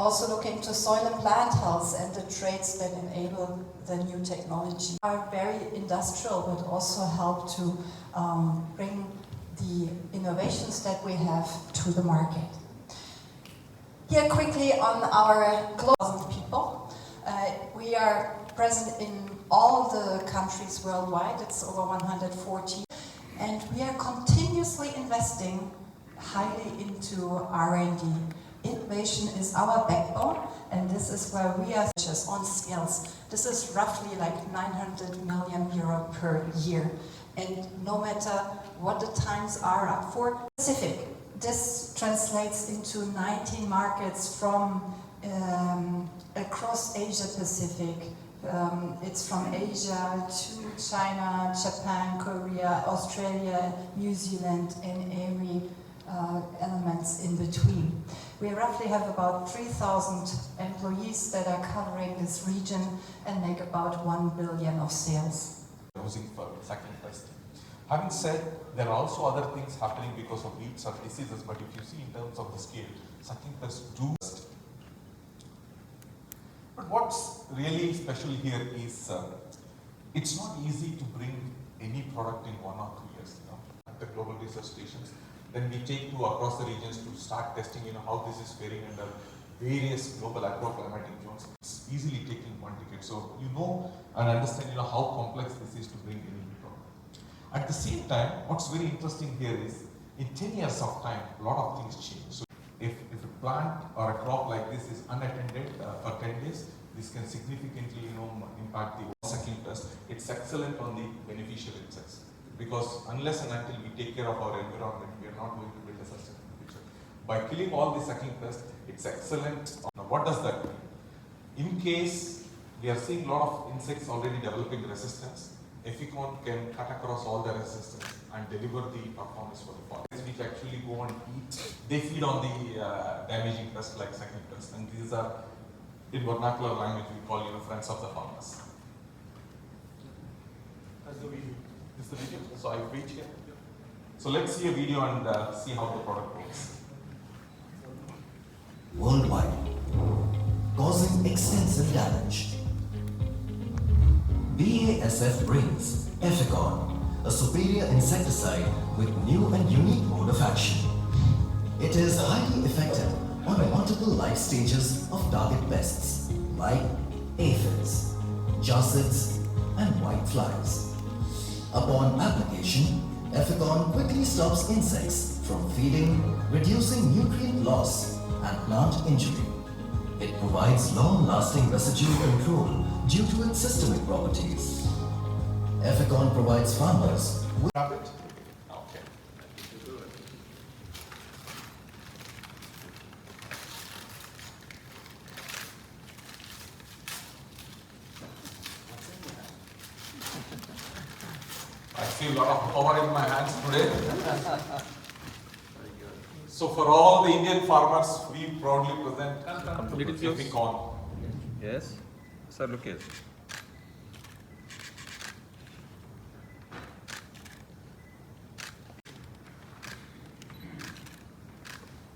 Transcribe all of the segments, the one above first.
also look into soil and plant health and the traits that enable the new technology. Are very industrial, but also help to bring the innovations that we have to the market. Here quickly on our global people. We are present in all the countries worldwide, it's over 140, and we are continuously investing highly into R&D. Innovation is our backbone, and this is where we are just on scales. This is roughly like 900 million euro per year. And no matter what the times are up for, Pacific. This translates into 19 markets from across Asia Pacific. It's from Asia to China, Japan, Korea, Australia, New Zealand, and every elements in between. We roughly have about 3,000 employees that are covering this region and make about 1 billion of sales. Using for sucking pest. Having said, there are also other things happening because of weeds or diseases, but if you see in terms of the scale, sucking pests do. But what's really special here is it's not easy to bring any product in 1 or 2 years, at the global research stations. Then we take to across the regions to start testing, how this is faring under various global agroclimatic zones. It's easily taking 1 decade. So and understand, how complex this is to bring any new product. At the same time, what's very interesting here is in 10 years of time, a lot of things change. So if a plant or a crop like this is unattended for 10 days, this can significantly, impact the sucking pest. It's excellent on the beneficial insects. Because unless and until we take care of our environment, we are not going to build a sustainable future. By killing all the sucking pests, it's excellent. What does that mean? In case we are seeing a lot of insects already developing resistance, Efficon can cut across all the resistance and deliver the performance for the farmers, which actually go and eat. They feed on the damaging pests like sucking pests, and these are, in vernacular language, we call friends of the farmers. That's the video. This is the video. So I wait here. So let's see a video and see how the product works. Worldwide, causing extensive damage. BASF brings Efficon, a superior insecticide with new and unique mode of action. It is highly effective on multiple life stages of target pests like aphids, jarsids, and whiteflies. Upon application, Efficon quickly stops insects from feeding, reducing nutrient loss and plant injury. It provides long-lasting residue control due to its systemic properties. Efficon provides farmers with... Okay. I see a lot of power in my hands today. So for all the Indian farmers, we proudly present Efficon. Yes. Sir, look here.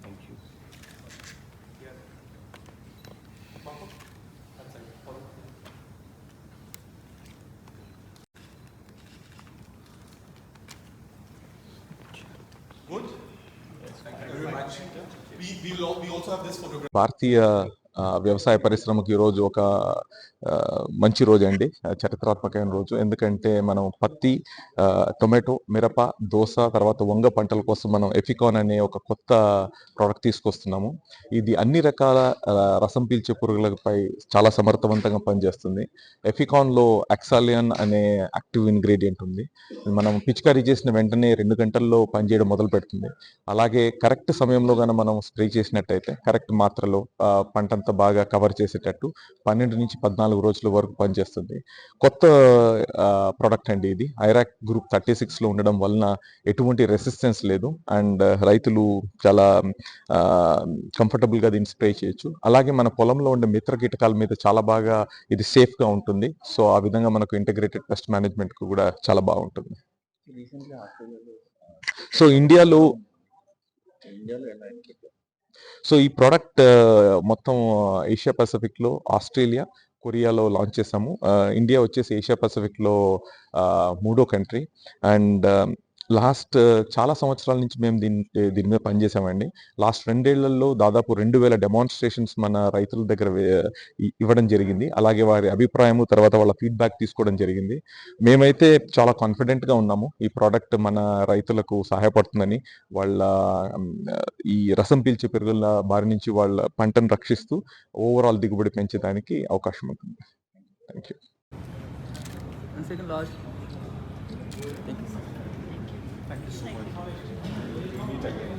Thank you. Good. Thank you very much. We also have this photograph. భారతీయ వ్యవసాయ పరిశ్రమకు ఈరోజు ఒక మంచి రోజు అండి, చరిత్రాత్మకమైన రోజు. ఎందుకంటే మనం పత్తి, టొమాటో, మిరప, దోస, తర్వాత వంగ పంటల కోసం మనం ఎఫికాన్ అనే ఒక కొత్త ప్రోడక్ట్ తీసుకొస్తున్నాము. ఇది అన్ని రకాల రసం పీల్చే పురుగులపై చాలా సమర్థవంతంగా పనిచేస్తుంది. ఎఫికాన్లో అక్సాలియన్ అనే యాక్టివ్ ఇంగ్రీడియంట్ ఉంది. మనం పిచికారీ చేసిన వెంటనే 2 గంటల్లో పనిచేయడం మొదలు పెడుతుంది. అలాగే కరెక్ట్ సమయంలో కానీ మనం స్ప్రే చేసినట్టయితే కరెక్ట్ మాత్రలో పంటంతా బాగా కవర్ చేసేటట్టు 12 నుంచి 14 రోజుల వరకు పనిచేస్తుంది. కొత్త ప్రోడక్ట్ అండి ఇది. ఐరాక్ గ్రూప్ 36లో ఉండడం వలన ఎటువంటి రెసిస్టెన్స్ లేదు అండ్ రైతులు చాలా కంఫర్టబుల్గా దీన్ని స్ప్రే చేయొచ్చు. అలాగే మన పొలంలో ఉండే మిత్ర కీటకాల మీద చాలా బాగా ఇది సేఫ్గా ఉంటుంది. సో ఆ విధంగా మనకు ఇంటిగ్రేటెడ్ పెస్ట్ మేనేజ్మెంట్కు కూడా చాలా బాగుంటుంది. సో ఇండియాలో సో ఈ ప్రోడక్ట్ మొత్తం ఏషియా పసిఫిక్లో ఆస్ట్రేలియా, కొరియాలో లాంచ్ చేసాము. ఇండియా వచ్చేసి ఏషియా పసిఫిక్లో మూడో కంట్రీ. అండ్ లాస్ట్ చాలా సంవత్సరాల నుంచి మేము దీని మీద పనిచేసామండి. లాస్ట్ 2 ఏళ్లలో దాదాపు 2000 డెమాన్స్ట్రేషన్స్ మన రైతుల దగ్గర ఇవ్వడం జరిగింది. అలాగే వారి అభిప్రాయము, తర్వాత వాళ్ళ ఫీడ్బ్యాక్ తీసుకోవడం జరిగింది. మేమైతే చాలా కాన్ఫిడెంట్గా ఉన్నాము ఈ ప్రోడక్ట్ మన రైతులకు సహాయపడుతుందని. వాళ్ళ ఈ రసం పీల్చే పురుగుల బారి నుంచి వాళ్ళ పంటను రక్షిస్తూ ఓవరాల్ దిగుబడి పెంచడానికి అవకాశం ఉంటుంది. Thank you. And second last. Thank you.